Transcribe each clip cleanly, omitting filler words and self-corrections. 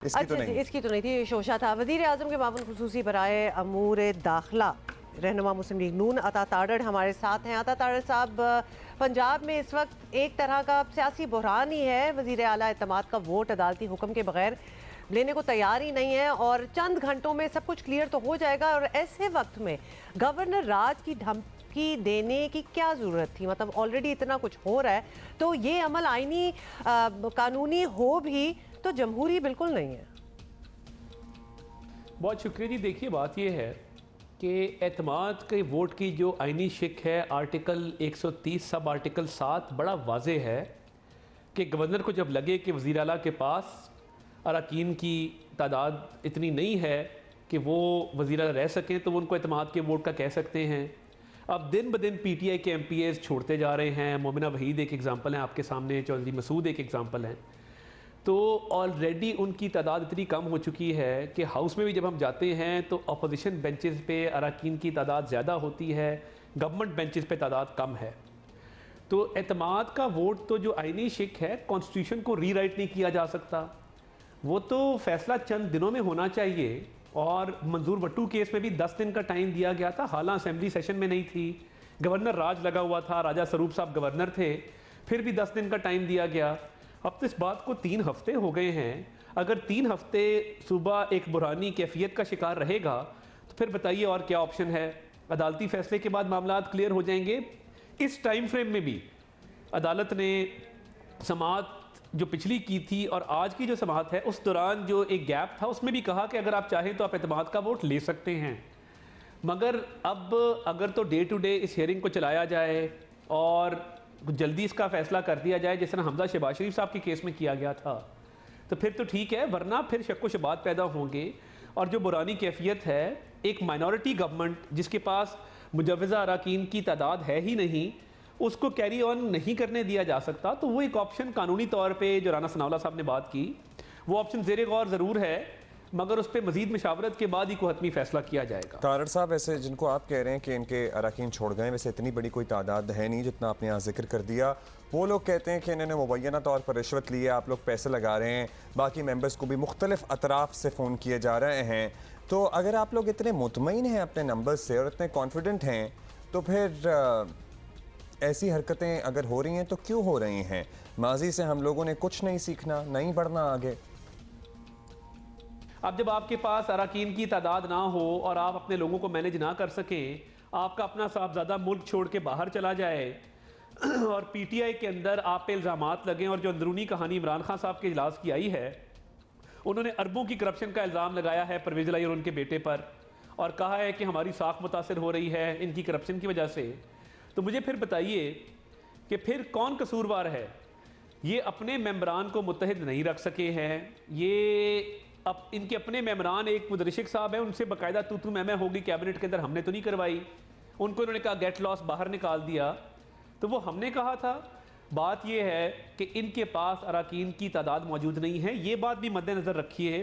इसकी तो नहीं थी, शोशा था। वज़ीर आज़म के मामून खुसूसी बराए अमूर दाखिला रहनुमा मुस्लिम लीग नून अता ताड़ड़ हमारे साथ हैं। अता ताड़ड़ साहब, पंजाब में इस वक्त एक तरह का सियासी बहरान ही है। वज़ीर आला एतमाद का वोट अदालती हुक्म के बगैर लेने को तैयार ही नहीं है और चंद घंटों में सब कुछ क्लियर तो हो जाएगा। और ऐसे वक्त में गवर्नर राज की धमकी देने की क्या ज़रूरत थी? मतलब ऑलरेडी इतना कुछ हो रहा है, तो ये अमल आईनी कानूनी हो भी तो जमहूरी बिल्कुल नहीं है। बहुत शुक्रिया जी। देखिए, बात यह है कि एतमाद के वोट की जो आइनी शिक है, आर्टिकल 130 सब आर्टिकल 7 बड़ा वाजे है कि गवर्नर को जब लगे कि वज़ीर आला के पास अरकान की तादाद इतनी नहीं है कि वो वज़ीर आला रह सकें, तो वो उनको एतमाद के वोट का कह सकते हैं। अब दिन ब दिन PTI के MPAs छोड़ते जा रहे हैं। मोमिना वहीद एक एग्ज़ाम्पल है आपके सामने, चौधरी मसूद एक एग्ज़ाम्पल हैं। तो ऑलरेडी उनकी तादाद इतनी कम हो चुकी है कि हाउस में भी जब हम जाते हैं तो अपोजिशन बेंचेस पे अरकान की तादाद ज़्यादा होती है, गवर्नमेंट बेंचेस पे तादाद कम है। तो एतमाद का वोट तो जो आइनी शिक है, कॉन्स्टिट्यूशन को रीराइट नहीं किया जा सकता। वो तो फैसला चंद दिनों में होना चाहिए। और मंजूर वट्टू केस में भी 10 दिन का टाइम दिया गया था, हालांकि असेंबली सेशन में नहीं थी, गवर्नर राज लगा हुआ था, राजा स्वरूप साहब गवर्नर थे, फिर भी 10 दिन का टाइम दिया गया। अब तो इस बात को 3 हफ्ते हो गए हैं। अगर 3 हफ्ते सुबह एक बुरानी कैफियत का शिकार रहेगा तो फिर बताइए और क्या ऑप्शन है? अदालती फैसले के बाद मामला क्लियर हो जाएंगे। इस टाइम फ्रेम में भी अदालत ने समाअत जो पिछली की थी और आज की जो समाअत है, उस दौरान जो एक गैप था उसमें भी कहा कि अगर आप चाहें तो आप एतमाद का वोट ले सकते हैं। मगर अब अगर तो डे टू डे इस हियरिंग को चलाया जाए और जल्दी इसका फैसला कर दिया जाए, जिस तरह हमजा शहबाज शरीफ साहब के केस में किया गया था, तो फिर तो ठीक है, वरना फिर शक व शुबात पैदा होंगे। और जो बुरानी कैफियत है, एक माइनॉरिटी गवर्नमेंट जिसके पास मुजव्वज़ा अरकान की तादाद है ही नहीं, उसको कैरी ऑन नहीं करने दिया जा सकता। तो वो एक ऑप्शन कानूनी तौर पे जो राना सनाउल्लाह साहब ने बात की, वो ऑप्शन ज़ेरे गौर ज़रूर है, मगर उस पर मजीद मशावरत के बाद ही कोई हतमी फैसला किया जाएगा। तारड़ साहब, ऐसे जिनको आप कह रहे हैं कि इनके अरकान छोड़ गए, वैसे इतनी बड़ी कोई तादाद है नहीं जितना आपने यहाँ जिक्र कर दिया। वो लोग कहते हैं कि इन्होंने मुबैना तौर पर रिश्वत ली है, आप लोग पैसे लगा रहे हैं, बाकी मेंबर्स को भी मुख्तलिफ अतराफ से फ़ोन किए जा रहे हैं। तो अगर आप लोग इतने मुतमईन हैं अपने नंबर्स से और इतने कॉन्फिडेंट हैं, तो फिर ऐसी हरकतें अगर हो रही हैं तो क्यों हो रही हैं? माजी से हम लोगों ने कुछ नहीं सीखना, नहीं बढ़ना आगे? अब जब आपके पास अरकान की तादाद ना हो और आप अपने लोगों को मैनेज ना कर सकें, आपका अपना साहबजादा मुल्क छोड़ के बाहर चला जाए और PTI के अंदर आप पे इल्ज़ामात लगें, और जो अंदरूनी कहानी इमरान खान साहब के इजलास की आई है, उन्होंने अरबों की करप्शन का इल्ज़ाम लगाया है परवेज़ इलाही और उनके बेटे पर, और कहा है कि हमारी साख मुतासर हो रही है इनकी करप्शन की वजह से। तो मुझे फिर बताइए कि फिर कौन कसूरवार है? ये अपने मेंबरान को मुत्तहिद नहीं रख सके हैं। ये अब इनके अपने मेंबरान, एक मुदरिशिक साहब है, उनसे बाकायदा तू मैं होगी कैबिनेट के अंदर, हमने तो नहीं करवाई। उनको इन्होंने कहा गेट लॉस, बाहर निकाल दिया। तो वो हमने कहा था। बात ये है कि इनके पास अरकान की तादाद मौजूद नहीं है। ये बात भी मद्देनज़र रखिए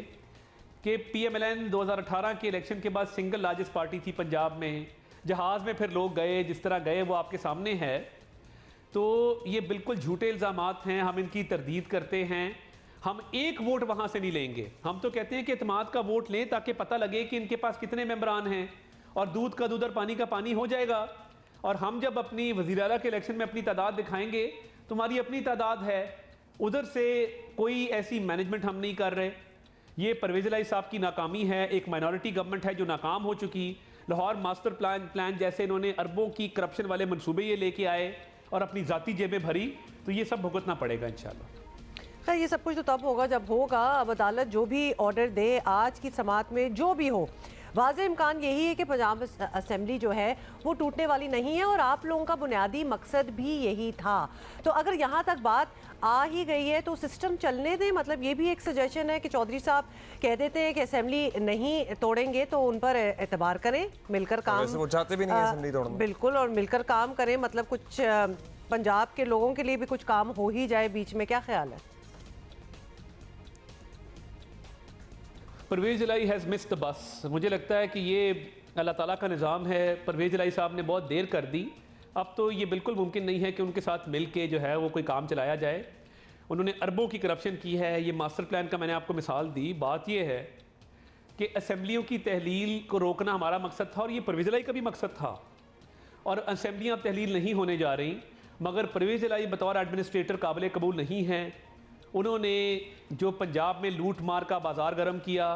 कि PMLN 2018 के इलेक्शन के बाद सिंगल लार्जेस्ट पार्टी थी पंजाब में। जहाज़ में फिर लोग गए, जिस तरह गए वो आपके सामने है। तो ये बिल्कुल झूठे इल्ज़ामात हैं, हम इनकी तरदीद करते हैं। हम एक वोट वहाँ से नहीं लेंगे। हम तो कहते हैं कि एतमाद का वोट लें ताकि पता लगे कि इनके पास कितने मेंबरान हैं, और दूध का दूध और पानी का पानी हो जाएगा। और हम जब अपनी वज़ीर आला के इलेक्शन में अपनी तादाद दिखाएंगे, तुम्हारी अपनी तादाद है, उधर से कोई ऐसी मैनेजमेंट हम नहीं कर रहे। ये परवेज़ इलाही साहब की नाकामी है, एक माइनॉरिटी गवर्नमेंट है जो नाकाम हो चुकी। लाहौर मास्टर प्लान जैसे इन्होंने अरबों की करप्शन वाले मंसूबे ये लेके आए और अपनी ज़ाती जेबें भरी, तो ये सब भुगतना पड़ेगा इंशाल्लाह। खैर, ये सब कुछ तो तब होगा जब होगा। अब अदालत जो भी ऑर्डर दे, आज की समाअत में जो भी हो, वाज़े इम्कान यही है कि पंजाब असेंबली जो है वो टूटने वाली नहीं है, और आप लोगों का बुनियादी मकसद भी यही था। तो अगर यहाँ तक बात आ ही गई है तो सिस्टम चलने दें। मतलब ये भी एक सजेशन है कि चौधरी साहब कह देते हैं कि असेंबली नहीं तोड़ेंगे तो उन पर एतबार करें, मिलकर काम। वो चाहते भी नहीं असेंबली तोड़ना। बिल्कुल, और मिलकर काम करें। मतलब कुछ पंजाब के लोगों के लिए भी कुछ काम हो ही जाए बीच में। क्या ख्याल है? परवेज़ इलाही हैज़ मिस्ड द बस। मुझे लगता है कि ये अल्लाह ताला का निज़ाम है। परवेज़ इलाही साहब ने बहुत देर कर दी। अब तो ये बिल्कुल मुमकिन नहीं है कि उनके साथ मिल के जो है वो कोई काम चलाया जाए। उन्होंने अरबों की करप्शन की है। ये मास्टर प्लान का मैंने आपको मिसाल दी। बात ये है कि असेंबलियों की तहलील को रोकना हमारा मकसद था और ये परवेज़ इलाही का भी मकसद था, और असेंबलियाँ अब तहलील नहीं होने जा रही, मगर परवेज़ इलाही बतौर एडमिनिस्ट्रेटर काबिल कबूल नहीं हैं। उन्होंने जो पंजाब में लूट मार का बाजार गर्म किया,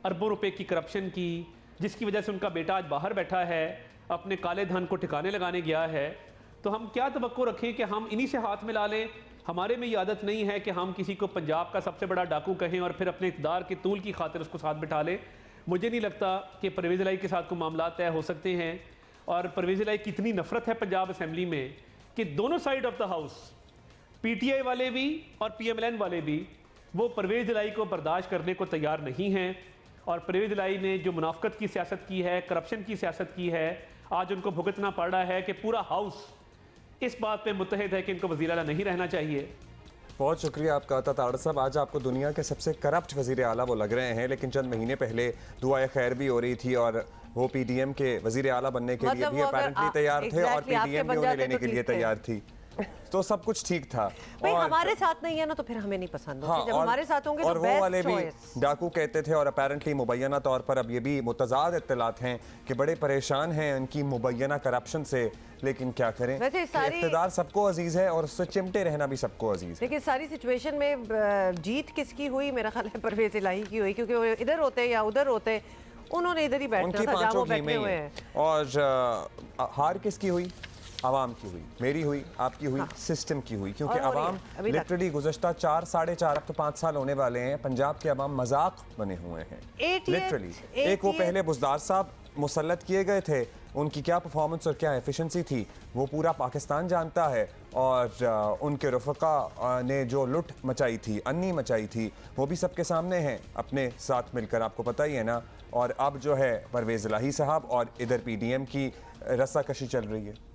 अरबों रुपए की करप्शन की, जिसकी वजह से उनका बेटा आज बाहर बैठा है, अपने काले धन को ठिकाने लगाने गया है। तो हम क्या तवक्को रखें कि हम इन्हीं से हाथ मिला लें? हमारे में ये आदत नहीं है कि हम किसी को पंजाब का सबसे बड़ा डाकू कहें और फिर अपने इक़्तिदार के तूल की खातिर उसको साथ बिठा लें। मुझे नहीं लगता कि परवेज़ इलाही के साथ कोई मामला तय हो सकते हैं। और परवेज़ इलाही की इतनी नफरत है पंजाब असेंबली में कि दोनों side of the house, PTI वाले भी और पीएमएलएन वाले भी, वो परवेज़ इलाही को बर्दाश्त करने को तैयार नहीं हैं। और परवेज़ इलाही ने जो मुनाफकत की सियासत की है, करप्शन की सियासत की है, आज उनको भुगतना पड़ रहा है कि पूरा हाउस इस बात पे मुत्तहिद है कि इनको वज़ीर आला नहीं रहना चाहिए। बहुत शुक्रिया आपका अता तारड़ साहब। आज आपको दुनिया के सबसे करप्ट वज़ीर आला वो लग रहे हैं, लेकिन चंद महीने पहले दुआए खैर भी हो रही थी और वो पीडीएम के वज़ीर आला बनने के लिए मतलब भी वो अगर अपेरेंटली तैयार थे और exactly आपके पीडीएम भी बन उन्हें जाते लेने तो के लिए ठीक थे। तैयार थी, तो सब कुछ ठीक था। भाई और हमारे साथ नहीं है ना तो फिर हमें नहीं पसंद होती। जब और हमारे साथ होंगे और तो वो वाले बेस्ट भी चॉइस। डाकू कहते थे और अपेरेंटली मुबैना तौर पर अब ये भी मुतज़ाद इत्तलात हैं कि बड़े परेशान हैं उनकी मुबैना करप्शन से, लेकिन क्या करें, वैसे कि सारी- इक़्तिदार सबको अजीज़ है और उससे चिमटे रहना भी सबको अजीज़ है। लेकिन सारी सिचुएशन में जीत किसकी हुई? मेरा ख्याल है परवेज़ इलाही की हुई, क्योंकि वो इधर होते या उधर होते, उन्होंने इधर ही बैठना उनकी था जहाँ पांचों वो घी में बैठे ही हुए हैं। हैं। और हार किसकी हुई? आवाम की हुई, मेरी हुई, आपकी हुई, सिस्टम की हुई, क्योंकि और हो रही है, आवाम अभी तक। लिटरली गुज़श्ता 4, 4.5 अब तो 5 साल होने वाले हैं, पंजाब के आवाम मजाक बने हुए हैं 88 लिटरली। एक वो 88 पहले बुज़दार साहब मुसल्लत किए गए थे, उनकी क्या परफॉर्मेंस और क्या एफिशिएंसी थी वो पूरा पाकिस्तान जानता है, और उनके रफ़का ने जो लुट मचाई थी, अन्नी मचाई थी, वो भी सबके सामने हैं अपने साथ मिलकर, आपको पता ही है ना। और अब जो है परवेज़ इलाही साहब और इधर पीडीएम की रस्साकशी चल रही है।